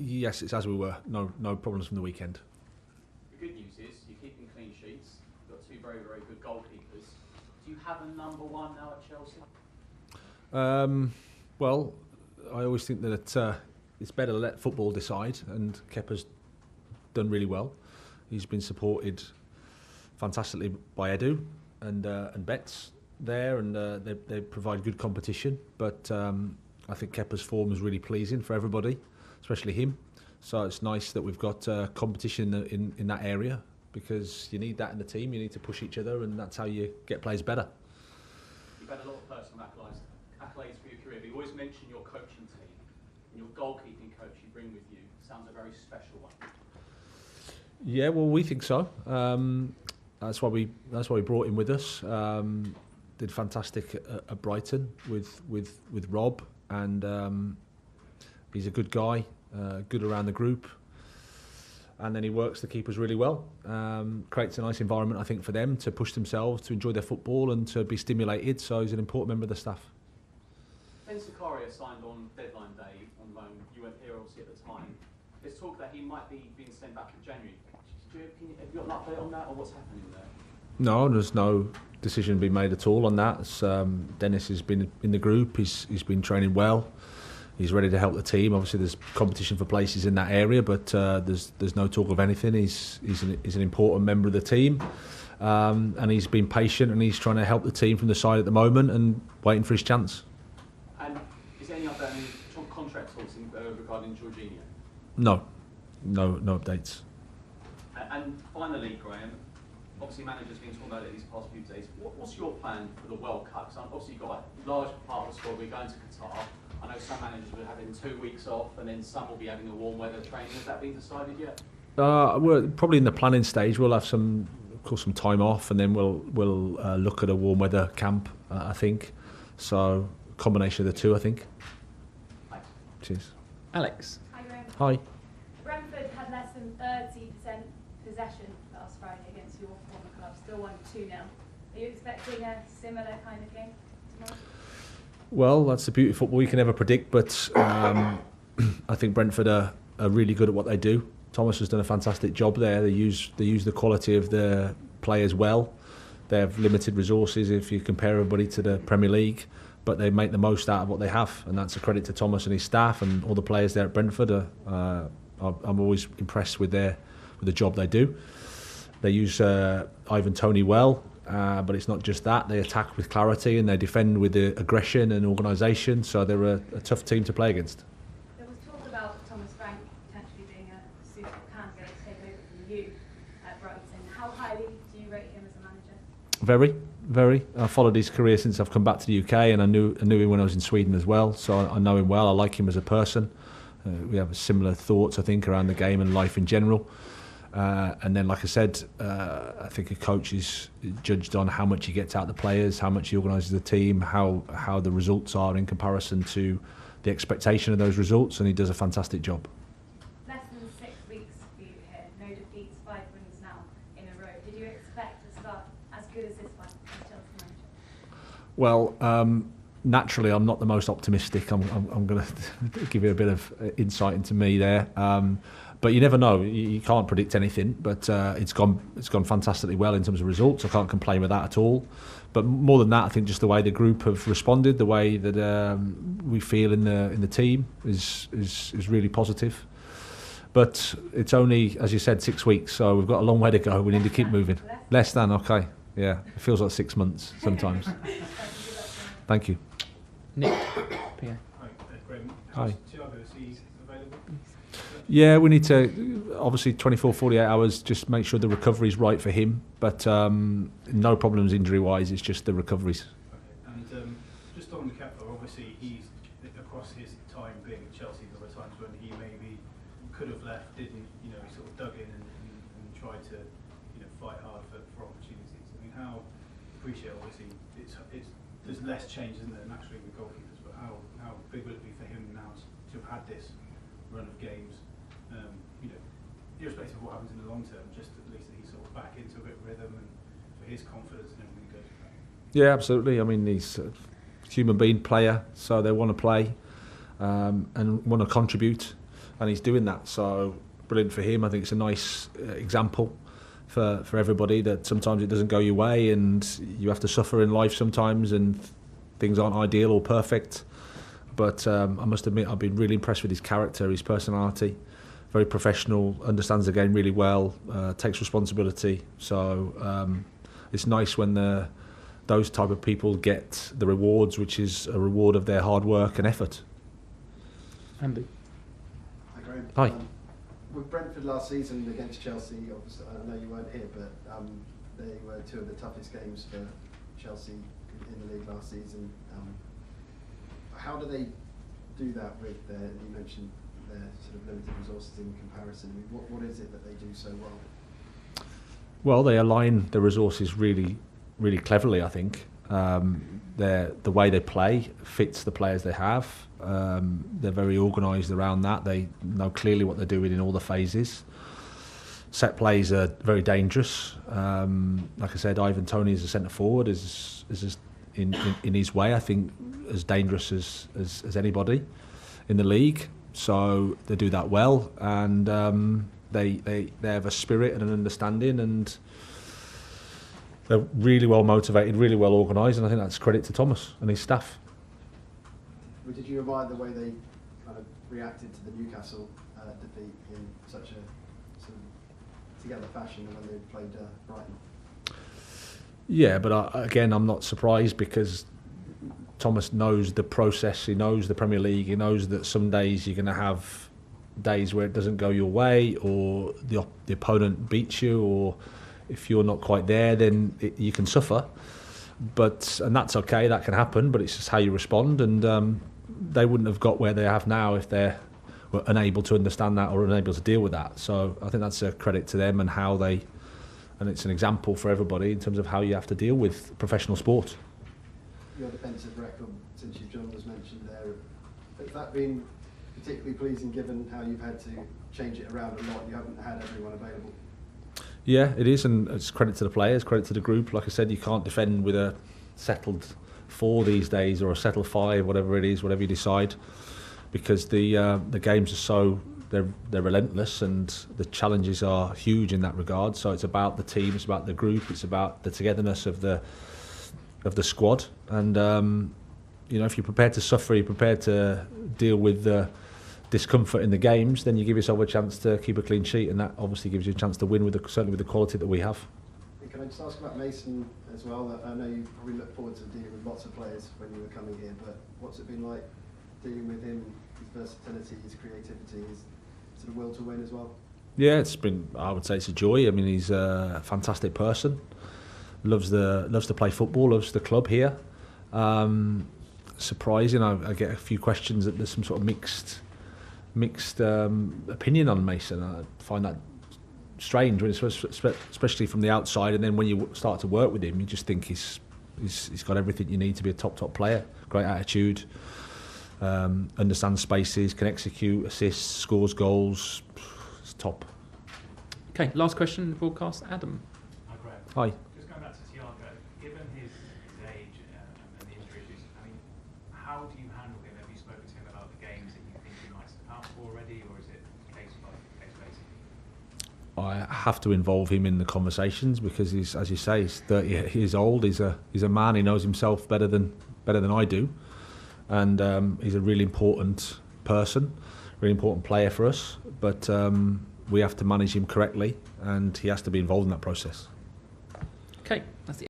Yes, it's as we were. No problems from the weekend. The good news is you're keeping clean sheets. You've got two very, very good goalkeepers. Do you have a number one now at Chelsea? Well, I always think that it's better to let football decide, and Kepa's done really well. He's been supported fantastically by Edu and Betts there, and they provide good competition. But I think Kepa's form is really pleasing for everybody, especially him. So it's nice that we've got competition in that area, because you need that in the team. You need to push each other, and that's how you get players better. You've had a lot of personal accolades for your career, but you always mention your coaching team, and your goalkeeping coach you bring with you sounds a very special one. Yeah, well, we think so. That's why we brought him with us. Did fantastic at Brighton with Rob, and he's a good guy, good around the group, and then he works the keepers really well. Creates a nice environment, I think, for them to push themselves, to enjoy their football and to be stimulated. So he's an important member of the staff. Benson Zakaria signed on deadline day on loan. You weren't here obviously at the time. There's talk that he might be being sent back in January. Have you got an update on that, or what's happening there? No, there's no decision being made at all on that. Denis has been in the group. He's been training well. He's ready to help the team. Obviously, there's competition for places in that area, but there's no talk of anything. He's an important member of the team, and he's been patient, and he's trying to help the team from the side at the moment and waiting for his chance. And is there any update on any contract talks regarding Jorginho? No updates. And finally, Graham, obviously managers been talking about it these past few days. What's your plan for the World Cup? Because obviously you've got a large part of the squad. We're going to Qatar. I know some managers will be having 2 weeks off, and then some will be having a warm weather training. Has that been decided yet? We're probably in the planning stage. We'll have some time off, and then we'll look at a warm weather camp. I think so. Combination of the two, I think. Thanks. Cheers. Alex. Hi, Graham. Hi. Brentford had less than 30% possession last Friday against your former club, still won 2-0. Are you expecting a similar kind of game tomorrow? Well, that's the beauty of football. You can never predict, but I think Brentford are really good at what they do. Thomas has done a fantastic job there. They use the quality of the players well. They have limited resources if you compare everybody to the Premier League, but they make the most out of what they have, and that's a credit to Thomas and his staff and all the players there at Brentford. I'm always impressed with the job they do. They use Ivan Toney well, but it's not just that. They attack with clarity and they defend with the aggression and organisation. So they're a tough team to play against. There was talk about Thomas Frank potentially being a suitable candidate to take over from you at Brighton. How highly do you rate him as a manager? Very. I followed his career since I've come back to the UK, and I knew him when I was in Sweden as well. So I know him well. I like him as a person. We have similar thoughts, I think, around the game and life in general. And then, like I said, I think a coach is judged on how much he gets out of the players, how much he organises the team, how the results are in comparison to the expectation of those results, and he does a fantastic job. Less than 6 weeks for you here, no defeats, 5 wins now in a row. Did you expect to start as good as this one as Chelsea manager? Well, naturally, I'm not the most optimistic. I'm going to give you a bit of insight into me there. But you never know. You can't predict anything. But it's gone fantastically well in terms of results. I can't complain with that at all. But more than that, I think just the way the group have responded, the way that we feel in the team is really positive. But it's only, as you said, 6 weeks. So we've got a long way to go. We need to keep moving. Less than, okay. Yeah, it feels like 6 months sometimes. Thank you. Nick. PA. Hi, Graham. Hi. Thiago, is he available? Yeah, we need to, obviously 24, 48 hours, just make sure the recovery's right for him. But no problems injury-wise, it's just the recoveries. Okay. And just on Kepa, obviously he's, across his time being at Chelsea, there were times when he maybe could have left, didn't, he sort of dug in and tried to, fight hard for opportunities. I mean, how, appreciate obviously, there's less change, isn't there, naturally with goalkeepers, but how big will it be for him now to have had this run of games, irrespective of what happens in the long term, just at least that he's sort of back into a bit of rhythm and for his confidence and everything that goes with that? Yeah, absolutely. I mean, he's a human being, player, so they want to play and want to contribute. and he's doing that. So brilliant for him. I think it's a nice example for everybody that sometimes it doesn't go your way, and you have to suffer in life sometimes, and things aren't ideal or perfect. But I must admit, I've been really impressed with his character, his personality. Very professional, understands the game really well, takes responsibility. So it's nice when those type of people get the rewards, which is a reward of their hard work and effort. Andy. Hi, Graham. Hi. With Brentford last season against Chelsea, obviously, I know you weren't here, but they were two of the toughest games for Chelsea in the league last season. How do they do that with their, you mentioned their sort of limited resources in comparison? I mean, what is it that they do so well? Well, they align the resources really, really cleverly, I think. The way they play fits the players they have. They're very organised around that. They know clearly what they're doing in all the phases. Set plays are very dangerous. Like I said, Ivan Toney as a centre forward is just in his way, I think, as dangerous as anybody in the league. So they do that well, and they have a spirit and an understanding, and they're really well motivated, really well organised, and I think that's credit to Thomas and his staff. But did you admire the way they kind of reacted to the Newcastle defeat in such a sort of together fashion when they played Brighton? Yeah, but again, I'm not surprised, because Thomas knows the process, he knows the Premier League, he knows that some days you're going to have days where it doesn't go your way, or the opponent beats you, or if you're not quite there, then you can suffer. And that's okay, that can happen, but it's just how you respond, and they wouldn't have got where they have now if they were unable to understand that or unable to deal with that. So I think that's a credit to them and how they, and it's an example for everybody in terms of how you have to deal with professional sport. Your defensive record, since John was mentioned there, has that been particularly pleasing given how you've had to change it around a lot? You haven't had everyone available. Yeah, it is, and it's credit to the players, credit to the group. Like I said, you can't defend with a settled 4 these days, or a settled 5, whatever it is, whatever you decide, because the games are so they're relentless, and the challenges are huge in that regard. So it's about the team, it's about the group, it's about the togetherness of the squad, and you know, if you're prepared to suffer, you're prepared to deal with the discomfort in the games, then you give yourself a chance to keep a clean sheet, and that obviously gives you a chance to win certainly with the quality that we have. Can I just ask about Mason as well? I know you probably look forward to dealing with lots of players when you were coming here, but what's it been like dealing with him, his versatility, his creativity, his sort of will to win as well? Yeah, it's been, I would say it's a joy. I mean, he's a fantastic person, loves to play football, loves the club here. Surprising, I get a few questions that there's some sort of mixed opinion on Mason. I find that strange, when it's especially from the outside, and then when you start to work with him, you just think he's got everything you need to be a top player. Great attitude, understands spaces, can execute, assists, scores goals. It's top. Okay, last question in the broadcast, Adam. Hi, Graham. Hi. Just going back to Thiago, given his age and the injury issues, I mean, how do you handle him? Have you spoken to him about the games that you think he might step out for already, or is it case by case basis? I have to involve him in the conversations, because he's, as you say, he's 30 years old. He's a man. He knows himself better than I do, and he's a really important person, really important player for us. But we have to manage him correctly, and he has to be involved in that process. Okay, that's the